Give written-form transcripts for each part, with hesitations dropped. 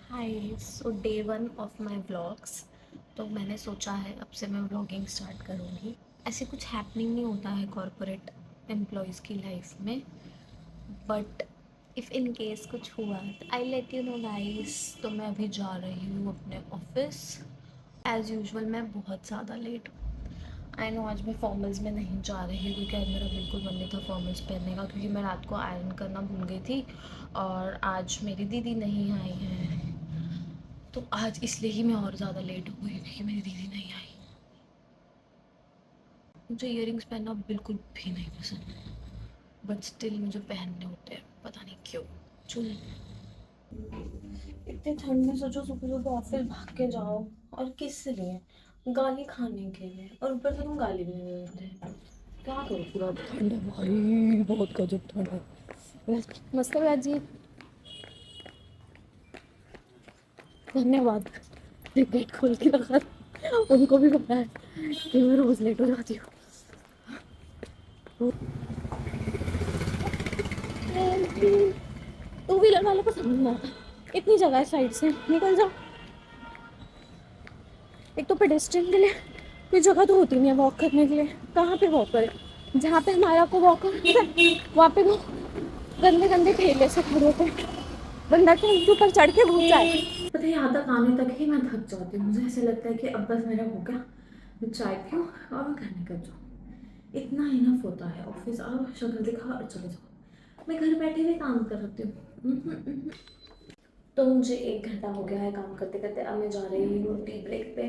Hi so day one of my vlogs. तो मैंने सोचा है अब से मैं व्लॉगिंग स्टार्ट करूँगी। ऐसे कुछ हैपनिंग नहीं होता है कॉरपोरेट एम्प्लॉयज़ की लाइफ में, बट इफ़ इन केस कुछ हुआ तो I let you know guys. तो मैं अभी जा रही हूँ अपने ऑफिस। एज़ यूजुअल मैं बहुत ज़्यादा लेट हूँ। आई नो आज मैं फॉर्मल्स में नहीं जा रही हूँ क्योंकि आज मेरा बिल्कुल मन नहीं था फॉर्मल्स पहनने का, क्योंकि मैं रात को आयरन करना भूल गई थी और आज मेरी दीदी नहीं आई है। तो आज इसलिए ही मैं और ज़्यादा लेट हो गई क्योंकि मेरी दीदी नहीं आई। मुझे इयररिंग्स पहनना बिल्कुल भी नहीं पसंद, बट स्टिल मुझे पहनने होते हैं, पता नहीं क्यों। चुल इतने ठंड में सोचो सुबह सुबह ऑफिस भाग के जाओ, और किस लिए? गाली खाने के लिए, और ऊपर से तुम गाली भी नहीं देते। क्या करो, पूरा ठंड है भाई, बहुत गजब ठंड है। मस्त है जी, धन्यवाद। गेट खोल के रखा, उनको भी पता है कि मैं रोज लेट हो जाती हूँ। टू व्हीलर वालों को समझ में आता है, इतनी जगह है साइड से निकल जाओ। एक तो पेडेस्ट्रियन के लिए कोई जगह तो होती नहीं है वॉक करने के लिए। कहाँ पे वॉक करें? जहाँ पे हमारा को वॉक करना है वहाँ पे वो गंदे गंदे ठेले से खड़े होते हैं, बंदा के उनके ऊपर चढ़ के घुस जाए। पता है यहाँ तक आने तक ही मैं थक जाती हूँ। मुझे ऐसे लगता है कि अब बस मेरा हो गया, मैं चाय पीऊँ और मैं घर निकल जाऊँ। इतना इनफ होता है। ऑफिस आओ, शक्ल दिखाओ और चले जाओ। मैं घर बैठे हुए काम कर सकती हूँ। तो मुझे 1 घंटा हो गया है काम करते करते। अब मैं जा रही हूँ टी ब्रेक पे।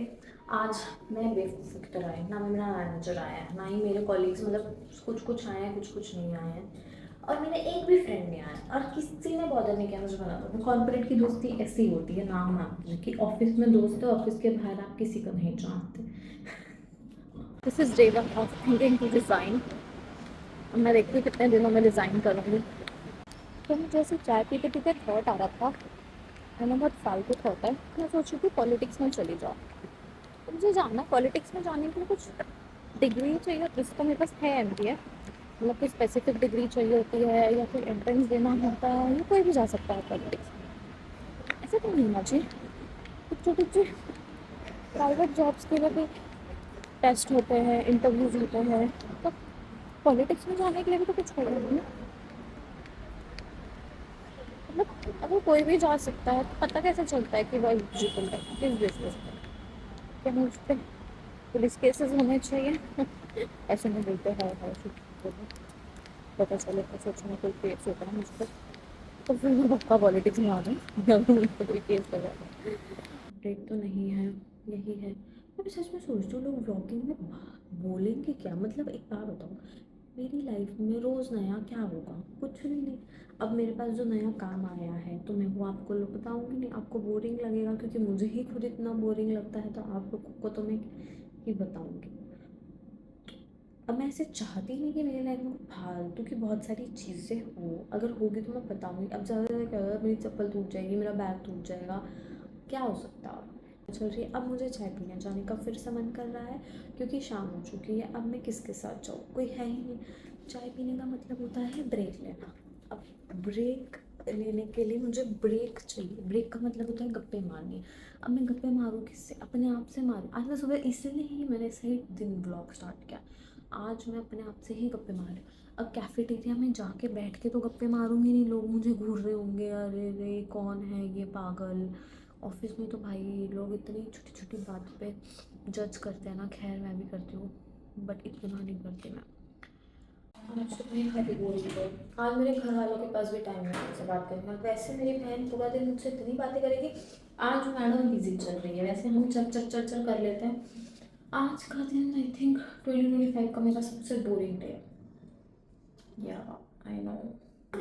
आज मैं बेवकूफ़ की तरह आई, ना मेरा मैनेजर आया है, ना ही मेरे कॉलीग्स, मतलब कुछ कुछ आए हैं, कुछ कुछ नहीं आए हैं, और मेरा एक भी फ्रेंड नहीं आया, और किसी ने बॉदर नहीं किया मुझे बना दो। कॉर्पोरेट की दोस्ती ऐसी होती है, नाम मात्र कि ऑफिस में दोस्त है, ऑफिस के बाहर आप किसी को नहीं जानते। This is day one of thinking to design. मैं देखती हूँ कितने दिनों में डिज़ाइन करूँगी। तो मुझे ऐसे चाय पीते पीते थॉट आ रहा था, मैंने बहुत फालतू थॉट है, मैं सोच रही थी पॉलिटिक्स में चली जाओ। तो मुझे जानना, पॉलिटिक्स में जाने के लिए कुछ डिग्री चाहिए? जैसे तो मेरे पास है MBA, मतलब कोई स्पेसिफिक डिग्री चाहिए होती है या फिर एंट्रेंस देना होता है, या कोई भी जा सकता है पॉलिटिक्स? ऐसे तो नहीं होना चाहिए। कुछ छोटे छोटे प्राइवेट जॉब्स के लिए भी टेस्ट होते हैं, इंटरव्यूज होते हैं, तो पॉलिटिक्स में जाने के लिए भी तो कुछ होगा नहीं। मतलब अगर कोई भी जा सकता है तो पता कैसे चलता है कि वह एलिजिबल है? किस बेसिस पे? क्या मुझ पर पुलिस केसेस होने चाहिए? ऐसे नहीं बोलते हैं पता चले तो सच में कोई केस होता है मुझ पर, तो फिर मैं पक्का पॉलिटिक्स में आ जाऊँ अगर मुझ पर कोई केस लगा। ब्रेक तो नहीं है, यही है। मैं सच में सोचती हूँ लोग व्लॉगिंग में बोलेंगे क्या? मतलब एक बात बताओ, मेरी लाइफ में रोज़ नया क्या होगा? कुछ भी नहीं। अब मेरे पास जो नया काम आया है तो मैं वो आपको बताऊंगी नहीं, आपको बोरिंग लगेगा, क्योंकि मुझे ही खुद इतना बोरिंग लगता है, तो आप लोगों को तो मैं ही बताऊंगी। अब मैं ऐसे चाहती नहीं कि मेरी लाइफ में फालतू की बहुत सारी चीज़ें हो, अगर होगी तो मैं बताऊंगी। अब ज़्यादा ज़्यादा क्या होगा, मेरी चप्पल टूट जाएगी, मेरा बैग टूट जाएगा, क्या हो सकता है? चल रही है। अब मुझे चाय पीने जाने का फिर से मन कर रहा है, क्योंकि शाम हो चुकी है। अब मैं किसके साथ जाऊँ? कोई है ही नहीं। चाय पीने का मतलब होता है ब्रेक लेना। अब ब्रेक लेने के लिए मुझे ब्रेक चाहिए। ब्रेक का मतलब होता है गप्पे मारनी। अब मैं गप्पे मारूँ किससे? अपने आप से मारूँ। आज मैं सुबह इसलिए ही मैंने सही दिन ब्लॉग स्टार्ट किया। आज मैं अपने आप से ही गप्पे मार रही हूँ। अब कैफेटेरिया में जाके बैठ के तो गप्पे मारूंगी नहीं, लोग मुझे घूर रहे होंगे, अरे रे कौन है ये पागल। ऑफिस में तो भाई लोग इतनी छोटी छोटी बात पे जज करते हैं ना। खैर मैं भी करती हूँ, बट इतना नहीं करती मैं। आज तो मैं हैप्पी बोल रही। आज मेरे घर वालों के पास भी टाइम नहीं है मुझसे बात करने का। वैसे मेरी बहन पूरा दिन मुझसे इतनी बातें करेगी। आज मैडम बिजी चल रही है, वैसे हम चल चल चल चल कर लेते हैं। आज का दिन आई थिंक 2025 का मेरा सबसे बोरिंग डे है। या आई नो। तो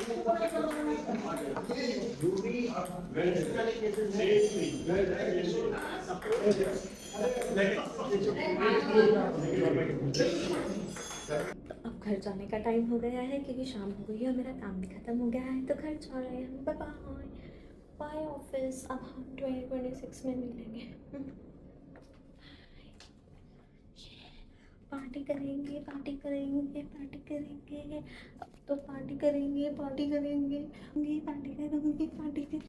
अब घर जाने का टाइम हो गया है, क्योंकि शाम हो गई है और मेरा काम भी खत्म हो गया है, तो घर जा रहे हैं। Bye bye bye office. अब हम 2026 में मिलेंगे। पार्टी करेंगे, पार्टी करेंगे, पार्टी करेंगे। अब तो पार्टी करेंगे, पार्टी करेंगे, पार्टी करेंगे, पार्टी करेंगे।